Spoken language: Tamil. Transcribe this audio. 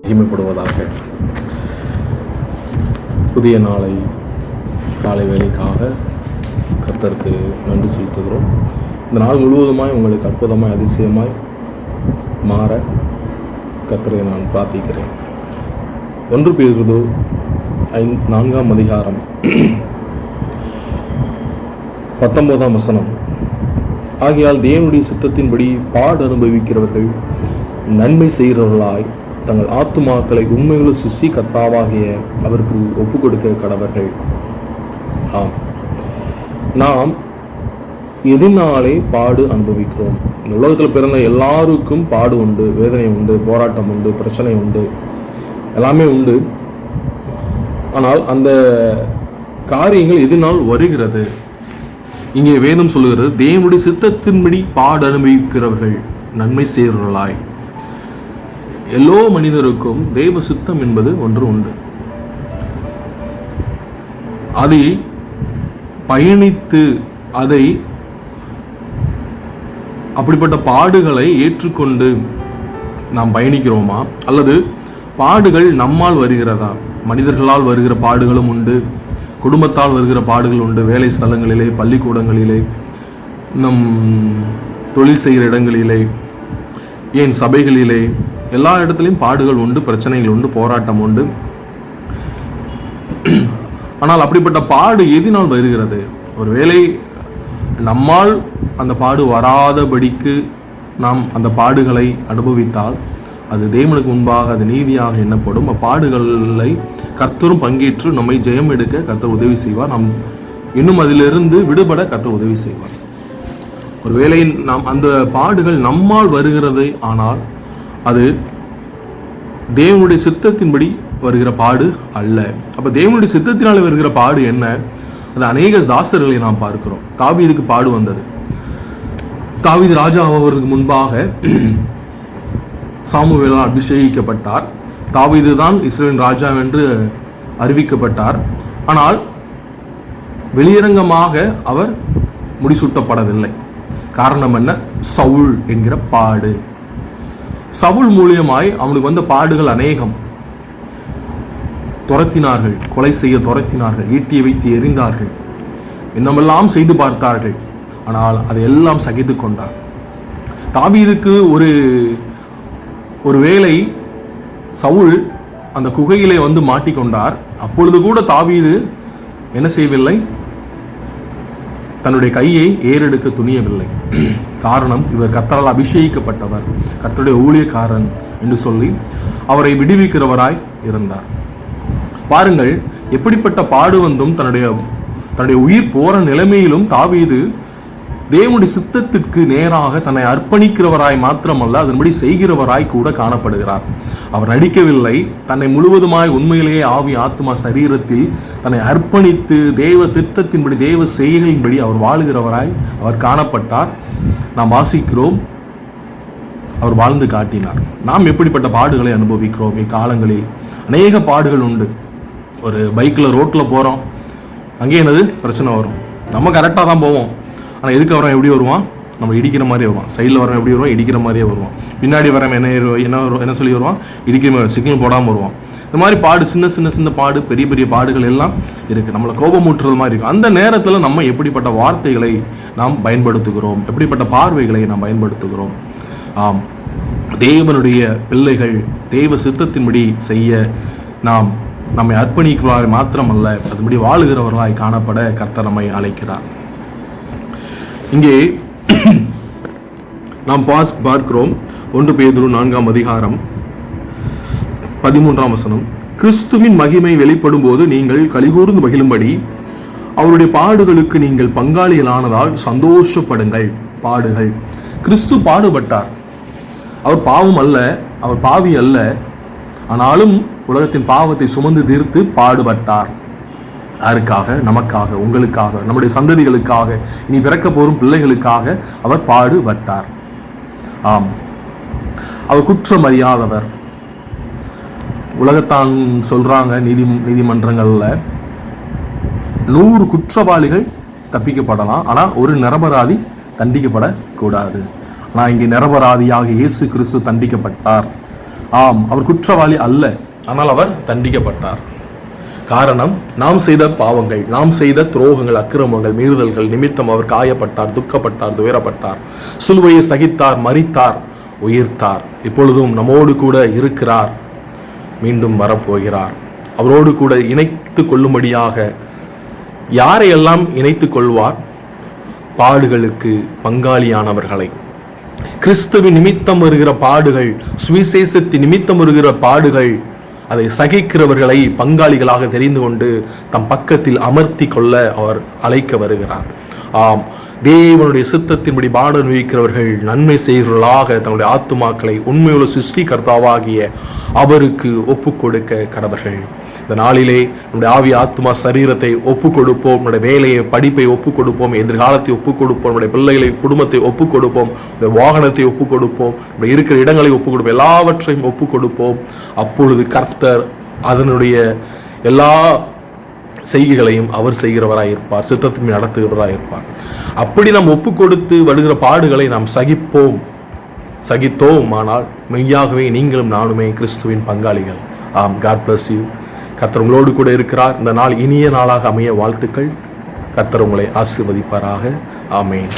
மகிமைப்படுவதாக. புதிய நாளை காலை வேலைக்காக கர்த்தருக்கு நன்றி செலுத்துகிறோம். இந்த நாள் முழுவதுமாய் உங்களுக்கு அற்புதமாய் அதிசயமாய் மாற கர்த்தரை நான் பிரார்த்திக்கிறேன். 1 பேதுரு 4ஆம் அதிகாரம் 19ஆம் வசனம். ஆகையால் தேவனுடைய சித்தத்தின்படி பாடு அனுபவிக்கிறவர்கள் நன்மை செய்கிறவர்களாய் தங்கள் ஆத்துமாக்களை உண்மைகளும் சிருஷ்டி கர்த்தாவாகிய அவருக்கு ஒப்பு கொடுக்க கடவர்கள். ஆம், நாம் எதனாலே பாடு அனுபவிக்கிறோம்? இந்த உலகத்தில் பிறந்த எல்லாருக்கும் பாடு உண்டு, வேதனை உண்டு, போராட்டம் உண்டு, பிரச்சனை உண்டு, எல்லாமே உண்டு. ஆனால் அந்த காரியங்கள் எதனால் வருகிறது? இங்கே வேதம் சொல்லுகிறது, தேவனுடைய சித்தத்தின்படி பாடு அனுபவிக்கிறவர்கள் நன்மை செய்கிறவர்களாய். எல்லோ மனிதருக்கும் தேவ சித்தம் என்பது ஒன்று உண்டு. அதை பயணித்து அப்படிப்பட்ட பாடுகளை ஏற்றுக்கொண்டு நாம் பயணிக்கிறோமா? அல்லது பாடுகள் நம்மால் வருகிறதா? மனிதர்களால் வருகிற பாடுகளும் உண்டு, குடும்பத்தால் வருகிற பாடுகள் உண்டு, வேலை ஸ்தலங்களிலே, பள்ளிக்கூடங்களிலே, நம் தொழில் செய்கிற இடங்களிலே, ஏன் சபைகளிலே, எல்லா இடத்துலையும் பாடுகள் உண்டு, பிரச்சனைகள் உண்டு, போராட்டம் உண்டு. ஆனால் அப்படிப்பட்ட பாடு எதினால் வருகிறது? ஒருவேளை நம்மால் அந்த பாடு வராதபடிக்கு நாம் அந்த பாடுகளை அனுபவித்தால் அது தேவனுக்கு முன்பாக அது நீதியாக எண்ணப்படும். பாடுகளை கர்த்தரும் பங்கேற்று நம்மை ஜெயம் எடுக்க கர்த்தர் உதவி செய்வார். நாம் இன்னும் அதிலிருந்து விடுபட கர்த்தர் உதவி செய்வார். ஒருவேளை நாம் அந்த பாடுகள் நம்மால் வருகிறது, ஆனால் அது தேவனுடைய சித்தத்தின்படி வருகிற பாடு அல்ல. அப்ப தேவனுடைய சித்தத்தினால் வருகிற பாடு என்ன? அது அநேக தாசர்களை நாம் பார்க்கிறோம். தாவீதுக்கு பாடு வந்தது. தாவீது ராஜா ஆவதற்கு முன்பாக சாமுவேலால் அபிஷேகிக்கப்பட்டார். தாவீது தான் இஸ்ரவேலின் ராஜா என்று அறிவிக்கப்பட்டார். ஆனால் வெளியரங்கமாக அவர் முடிசூட்டப்படவில்லை. காரணம் என்ன? சவுல் என்கிற பாடு. சவுல் மூலியமாய் அவனுக்கு வந்த பாடுகள் அநேகம். துரத்தினார்கள், கொலை செய்ய துரத்தினார்கள், ஈட்டியை வைத்து எறிந்தார்கள், இன்னமெல்லாம் செய்து பார்த்தார்கள். ஆனால் அதையெல்லாம் சகித்து கொண்டார். தாவீதுக்கு ஒரு வேளை சவுல் அந்த குகையிலே வந்து மாட்டிக்கொண்டார். அப்பொழுது கூட தாவீது என்ன செய்யவில்லை? தன்னுடைய கையை ஏறெடுக்க துணியவில்லை. காரணம், இவர் கர்த்தரால் அபிஷேகிக்கப்பட்டவர், கர்த்தருடைய ஊழியக்காரன் என்று சொல்லி அவரை விடுவிக்கிறவராய் இருந்தார். பாருங்கள், எப்படிப்பட்ட பாடு வந்தும் தன்னுடைய உயிர் போற நிலைமையிலும் தாவீது தேவனுடைய சித்தத்திற்கு நேராக தன்னை அர்ப்பணிக்கிறவராய் மாத்திரமல்ல, அதன்படி செய்கிறவராய் கூட காணப்படுகிறார். அவர் நடிக்கவில்லை. தன்னை முழுவதுமாய் உண்மையிலேயே ஆவி, ஆத்மா, சரீரத்தில் தன்னை அர்ப்பணித்து தேவ திட்டத்தின்படி, தேவ செயல்களின்படி அவர் வாழுகிறவராய் அவர் காணப்பட்டார். நாம் வாசிக்கிறோம், அவர் வாழ்ந்து காட்டினார். நாம் எப்படிப்பட்ட பாடுகளை அனுபவிக்கிறோம்? இக்காலங்களில் அநேக பாடுகள் உண்டு. ஒரு பைக்கில் ரோட்டில் போகிறோம், அங்கே என்னது பிரச்சனை வரும். நம்ம கரெக்டாக தான் போவோம், ஆனால் எதுக்கு வரவன் எப்படி வருவான்? நம்ம இடிக்கிற மாதிரியே வருவான். சைடில் வரவன் எப்படி வருவான்? இடிக்கிற மாதிரியே வருவான். பின்னாடி வரவன் என்ன சொல்லி வருவான்? இடிக்கிற மாதிரி, சிக்னல் போடாமல் வருவான். இந்த மாதிரி பாடு, சின்ன பாடு, பெரிய பெரிய பாடுகள் எல்லாம் இருக்குது. நம்மளை கோபமூட்டுறது மாதிரி இருக்கும். அந்த நேரத்தில் நம்ம எப்படிப்பட்ட வார்த்தைகளை நாம் பயன்படுத்துகிறோம்? எப்படிப்பட்ட பார்வைகளை நாம் பயன்படுத்துகிறோம்? ஆம், தேவனுடைய பிள்ளைகள் தேவ சித்தத்தின்படி செய்ய நாம் நம்மை அர்ப்பணிக்கிறவராய் மாத்திரமல்ல, அதுபடி வாழுகிறவர்களாய் காணப்பட கர்த்தர் நம்மை அழைக்கிறார். இங்கே நாம் பார்க்கிறோம் 1 பேதுரு 4ஆம் அதிகாரம் 13ஆம் வசனம். கிறிஸ்துவின் மகிமை வெளிப்படும் போது நீங்கள் கலிகூர்ந்து மகிழும்படி அவருடைய பாடுகளுக்கு நீங்கள் பங்காளிகளானதால் சந்தோஷப்படுங்கள். பாடுகள். கிறிஸ்து பாடுபட்டார். அவர் பாவம் அல்ல, அவர் பாவி அல்ல. ஆனாலும் உலகத்தின் பாவத்தை சுமந்து தீர்த்து பாடுபட்டார். யாருக்காக? நமக்காக, உங்களுக்காக, நம்முடைய சந்ததிகளுக்காக, இனி பிறக்க போரும் பிள்ளைகளுக்காக அவர் பாடுபட்டார். ஆம், அவர் குற்றம் அறியாதவர். உலகத்தான் சொல்றாங்க, நீதிமன்றங்கள்ல 100 குற்றவாளிகள் தப்பிக்கப்படலாம், ஆனா ஒரு நிரபராதி தண்டிக்கப்படக்கூடாது. ஆனால் இங்கே நிரபராதியாக இயேசு கிறிஸ்து தண்டிக்கப்பட்டார். ஆம், அவர் குற்றவாளி அல்ல, ஆனால் அவர் தண்டிக்கப்பட்டார். காரணம், நாம் செய்த பாவங்கள், நாம் செய்த துரோகங்கள், அக்கிரமங்கள், மீறுதல்கள் நிமித்தம் அவர் காயப்பட்டார், துக்கப்பட்டார், துயரப்பட்டார், சிலுவையை சகித்தார், மரித்தார், உயிர்த்தார். இப்பொழுதும் நம்மோடு கூட இருக்கிறார், மீண்டும் வரப்போகிறார். அவரோடு கூட இணைத்து கொள்ளும்படியாக யாரையெல்லாம் இணைத்து கொள்வார்? பாடுகளுக்கு பங்காளியானவர்களை. கிறிஸ்துவின் நிமித்தம் வருகிற பாடுகள், சுவிசேஷத்தின் நிமித்தம் வருகிற பாடுகள், அதை சகிக்கிறவர்களை பங்காளிகளாக தெரிந்து கொண்டு தம் பக்கத்தில் அமர்த்தி கொள்ள அவர் அழைக்க வருகிறார். ஆம், தேவனுடைய சித்தத்தின்படி பாட அனுபவிக்கிறவர்கள் நன்மை செய்கிறவர்களாக தன்னுடைய ஆத்துமாக்களை உண்மையுள்ள சிருஷ்டிகர்த்தாவாகிய அவருக்கு ஒப்பு கொடுக்க கடவர்கள். இந்த நாளிலே நம்முடைய ஆவி, ஆத்மா, சரீரத்தை ஒப்பு கொடுப்போம். நம்முடைய வேலையை, படிப்பை ஒப்பு கொடுப்போம். எதிர்காலத்தை ஒப்பு கொடுப்போம். நம்முடைய பிள்ளைகளை, குடும்பத்தை ஒப்பு கொடுப்போம். நம்முடைய வாகனத்தை ஒப்பு கொடுப்போம். நம்முடைய இருக்கிற இடங்களை ஒப்பு கொடுப்போம். எல்லாவற்றையும் ஒப்பு கொடுப்போம். அப்பொழுது கர்த்தர் அதனுடைய எல்லா செய்கைகளையும் அவர் செய்கிறவராய் இருப்பார், சித்தத்தின் நடத்துகிறவராய் இருப்பார். அப்படி நாம் ஒப்பு கொடுத்து வருகிற பாடுகளை நாம் சகித்தோம். ஆனால் மெய்யாகவே நீங்களும் நானுமே கிறிஸ்துவின் பங்காளிகள். ஆம், காட் பிளஸ் யூ. கர்த்தர் உங்களோடு கூட இருக்கிறார். இந்த நாள் இனிய நாளாக அமைய வாழ்த்துக்கள். கர்த்தர் உங்களை ஆசீர்வதிப்பாராக. ஆமென்.